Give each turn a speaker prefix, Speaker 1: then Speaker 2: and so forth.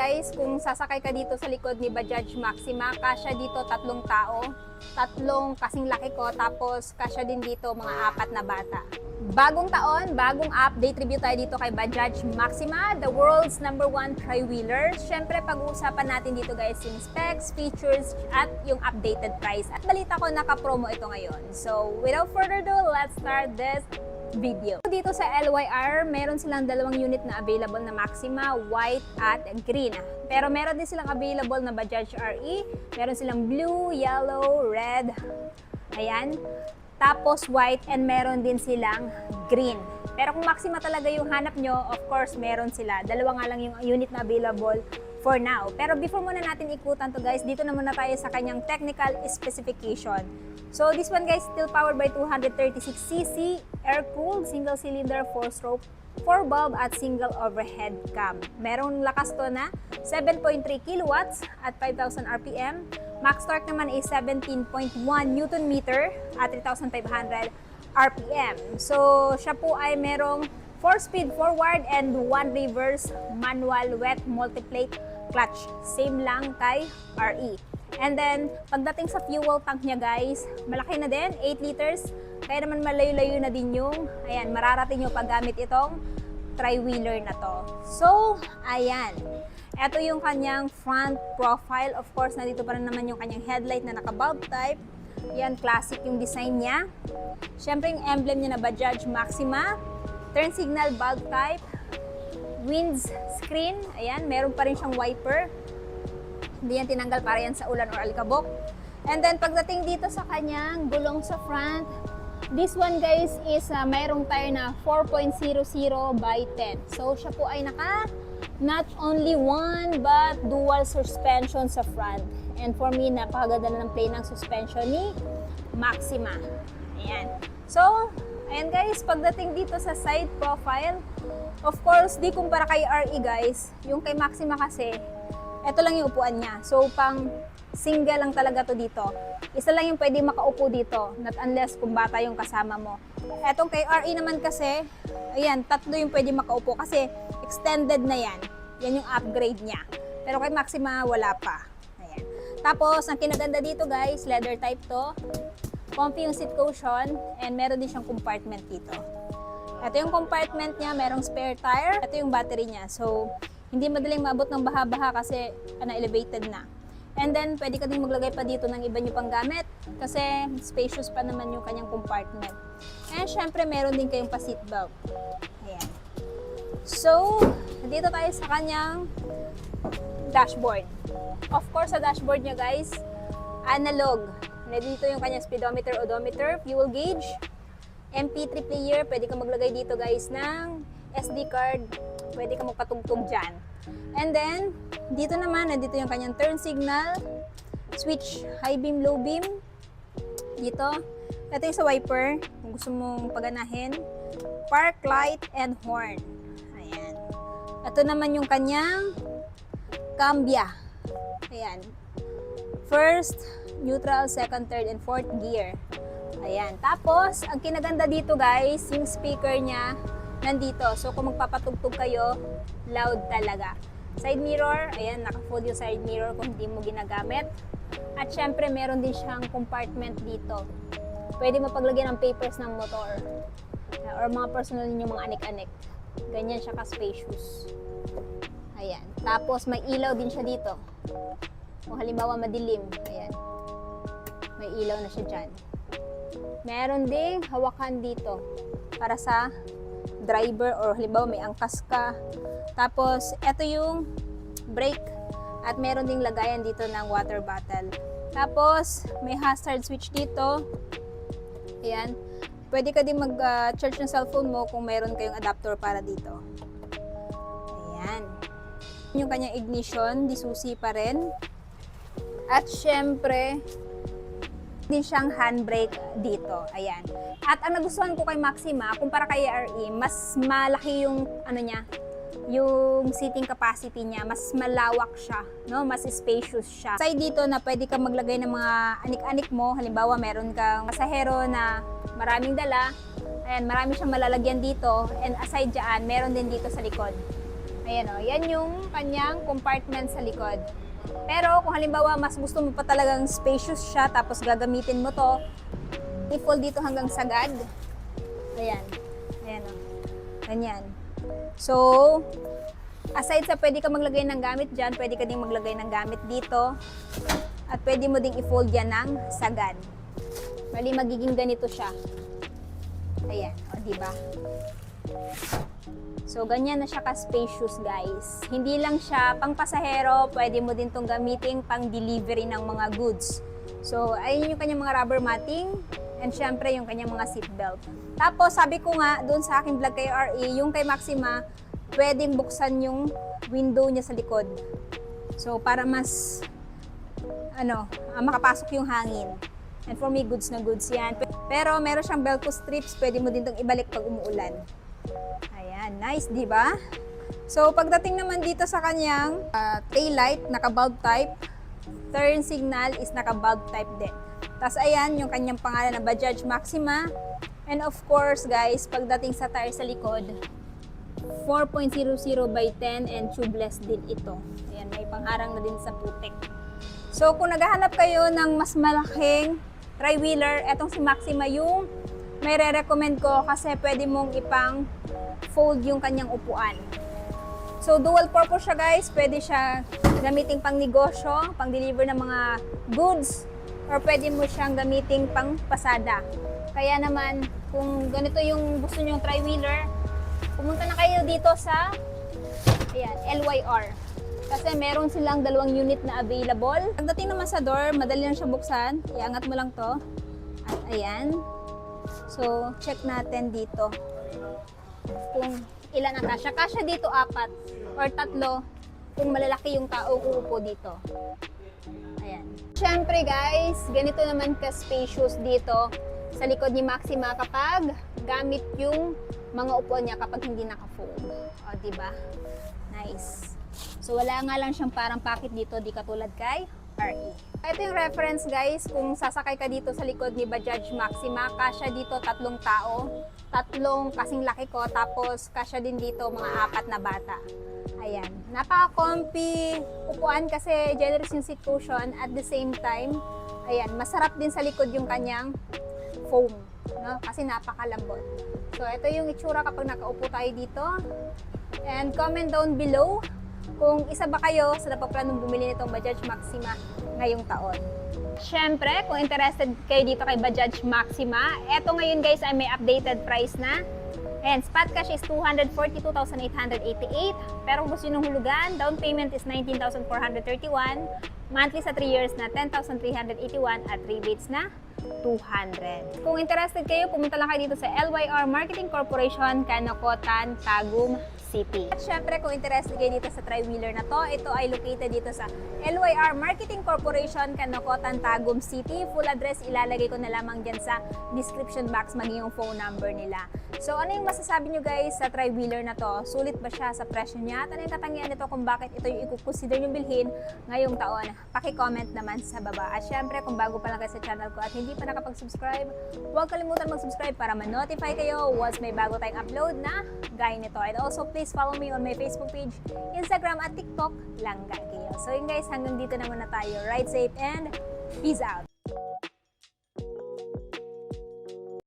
Speaker 1: guys, kung sasakay ka dito sa likod ni Bajaj Maxima, kasya dito 3 tao. 3 kasing laki ko, tapos kasya din dito mga 4 na bata. Bagong taon, bagong update review tayo dito kay Bajaj Maxima, the world's #1 tri-wheeler. Siyempre, pag-uusapan natin dito guys yung specs, features, at yung updated price. At balita ko naka-promo ito ngayon. So, without further ado, let's start this video. Dito sa LYR, meron silang 2 unit na available na Maxima, white at green. Pero meron din silang available na Bajaj RE, meron silang blue, yellow, red, ayan, tapos white, and meron din silang green. Pero kung Maxima talaga yung hanap nyo, of course meron sila. 2 nga lang yung unit na available for now. Pero before muna natin ikutan to guys, dito na muna tayo sa kanyang technical specification. So this one guys, still powered by 236cc, air-cooled, single-cylinder, 4-stroke, 4-valve at single overhead cam. Merong lakas to na 7.3 kilowatts at 5,000 RPM. Max torque naman is 17.1 Newton meter at 3,500 RPM. So siya po ay merong 4-speed forward and 1 reverse manual wet multiplate clutch. Same lang kay RE. And then, pagdating sa fuel tank niya guys, malaki na din, 8 liters. Kaya naman malayo-layo na din yung, ayan, mararating yung paggamit itong tri-wheeler na to. So, ayan. Ito yung kanyang front profile. Of course, nandito pa rin naman yung kanyang headlight na naka-bulb type. Yan, classic yung design niya. Siyempre, yung emblem niya na Bajaj Maxima. Turn signal bulb type. Winds screen. Ayan, meron pa rin siyang wiper. Hindi yan tinanggal para yan sa ulan or alikabok. And then pagdating dito sa kanyang gulong sa front, this one guys is mayroong tire na 4.00 by 10. So siya po ay naka not only one but dual suspension sa front. And for me, napakaganda na ng play ng suspension ni Maxima. Ayan. So, ayan guys, pagdating dito sa side profile, of course, di kumpara kay RE guys. Yung kay Maxima kasi, ito lang yung upuan niya. So, pang single lang talaga to dito. Isa lang yung pwede makaupo dito. Not unless kung bata yung kasama mo. Etong kay RE naman kasi, ayan, 3 yung pwede makaupo kasi extended na yan. Yan yung upgrade niya. Pero kay Maxima, wala pa. Ayan. Tapos, ang kinaganda dito guys, leather type to. Comfy yung seat cushion and meron din siyang compartment dito. Ito yung compartment niya, merong spare tire. Ito yung battery niya. So, hindi madaling maabot ng baha-baha kasi elevated na. And then, pwede ka din maglagay pa dito ng iba nyo pang gamit kasi spacious pa naman yung kanyang compartment. And syempre, meron din kayong pa-seatbelt. Ayan. So, dito tayo sa kanyang dashboard. Of course, sa dashboard niya guys, analog. Dito yung kanyang speedometer, odometer, fuel gauge, MP3 player. Pwede ka maglagay dito guys ng SD card. Pwede ka magpatugtog dyan. And then, dito naman, nandito yung kanyang turn signal, switch, high beam, low beam. Dito. Ito yung sa wiper, kung gusto mong paganahin. Park light and horn. Ayan. Ito naman yung kanyang cambia. Ayan. First, neutral, second, third, and fourth gear. Ayan. Tapos, ang kinaganda dito guys, yung speaker niya, nandito. So, kung magpapatugtog kayo, loud talaga. Side mirror, ayan, naka-fold yung side mirror kung hindi mo ginagamit. At syempre, meron din siyang compartment dito. Pwede mo paglagyan ng papers ng motor. Or mga personal ninyong mga anik-anik. Ganyan siya ka-spacious. Ayan. Tapos, may ilaw din siya dito. Kung halimbawa madilim, ayan. May ilaw na siya dyan. Meron ding hawakan dito para sa driver or halimbawa may angkas ka. Tapos, ito yung brake at meron ding lagayan dito ng water bottle. Tapos, may hazard switch dito. Ayan. Pwede ka din mag-charge ng cellphone mo kung meron kayong adapter para dito. Ayan. Yung kanyang ignition, disusi pa rin. At syempre, din siyang handbrake dito. Ayan. At ang nagustuhan ko kay Maxima, kumpara kay RE, mas malaki yung niya, yung seating capacity niya, mas malawak siya, no? Mas spacious siya. Aside dito na pwede kang maglagay ng mga anik-anik mo, halimbawa meron kang pasahero na maraming dala, ayan, marami siyang malalagyan dito, and aside dyan, meron din dito sa likod. Ayan o, yan yung kanyang compartment sa likod. Pero kung halimbawa mas gusto mo pa talagang spacious siya tapos gagamitin mo to, i-fold dito hanggang sagad. Ayan. Ayan o. Ganyan. So, aside sa pwede ka maglagay ng gamit dyan, pwede ka ding maglagay ng gamit dito. At pwede mo ding i-fold yan ng sagad. Bali, magiging ganito siya. Ayan. O, diba? So, ganyan na siya ka-spacious, guys. Hindi lang siya pang pasahero, pwede mo din tong gamitin pang delivery ng mga goods. So, ayun yung kanyang mga rubber matting and syempre yung kanyang mga seatbelt. Tapos, sabi ko nga doon sa aking vlog kay RE, yung kay Maxima, pwedeng buksan yung window niya sa likod. So, para mas makapasok yung hangin. And for me, goods na goods yan. Pero meron siyang Velcro strips, pwede mo din itong ibalik pag umuulan. Ayan, nice, di ba? So, pagdating naman dito sa kanyang tail light, naka-bulb type. Turn signal is naka-bulb type din. Tapos, ayan, yung kanyang pangalan na Bajaj Maxima. And of course, guys, pagdating sa tire sa likod, 4.00 by 10 and tubeless din ito. Ayan, may pangharang na din sa putik. So, kung naghahanap kayo ng mas malaking tri-wheeler, etong si Maxima yung may re-recommend ko kasi pwede mong ipang fold yung kanyang upuan. So, dual purpose siya, guys. Pwede siya gamitin pang negosyo, pang deliver ng mga goods, or pwede mo siyang gamitin pang pasada. Kaya naman, kung ganito yung gusto nyong tri-wheeler, pumunta na kayo dito sa LYR. Kasi meron silang 2 unit na available. Pagdating naman sa door, madali lang siya buksan. Iangat mo lang to. At ayan. So, check natin dito kung ilan ang kasya. Kasya dito 4 or 3 kung malalaki yung tao uupo dito. Ayan. Siyempre guys, ganito naman ka-spacious dito sa likod ni Maxima kapag gamit yung mga upuan niya kapag hindi naka-fold. O, diba? Nice. So, wala nga lang siyang parang pocket dito, di katulad kay RE. Ito yung reference guys, kung sasakay ka dito sa likod ni Bajaj Maxima, kasya dito 3 tao, 3 kasing laki ko, tapos kasya din dito mga 4 na bata. Ayan, napaka-comfy upuan kasi generous yung seat cushion, at the same time, ayan, masarap din sa likod yung kanyang foam, no? Kasi napakalambot. So, ito yung itsura kapag nakaupo tayo dito. And comment down below kung isa ba kayo sa napaplanong bumili nitong Bajaj Maxima ngayong taon. Siyempre, kung interested kayo dito kay Bajaj Maxima, eto ngayon guys ay may updated price na. Ayan, spot cash is 242,888. Pero kung gusto nyo hulugan, down payment is 19,431. Monthly sa 3 years na 10,381 at rebates na 200. Kung interested kayo, pumunta lang kayo dito sa LYR Marketing Corporation, Canocotan, Tagum City. At syempre, kung interested kayo dito sa tri-wheeler na to, ito ay located dito sa LYR Marketing Corporation, Canocotan, Tagum City. Full address ilalagay ko na lamang dyan sa description box, maging yung phone number nila. So, ano yung masasabi nyo guys sa tri-wheeler na to? Sulit ba siya sa presyo niya? At ano yung katangian nito kung bakit ito yung i-consider nyo bilhin ngayong taon? Paki-comment naman sa baba. At syempre, kung bago pa lang kayo sa channel ko at hindi pa nakapag-subscribe, huwag kalimutan mag-subscribe para ma-notify kayo once may bago tayong upload na gaya nito. And also, please follow me on my Facebook page, Instagram at TikTok, Langga Kayo. So yun guys, hanggang dito naman na tayo. Ride safe and peace out!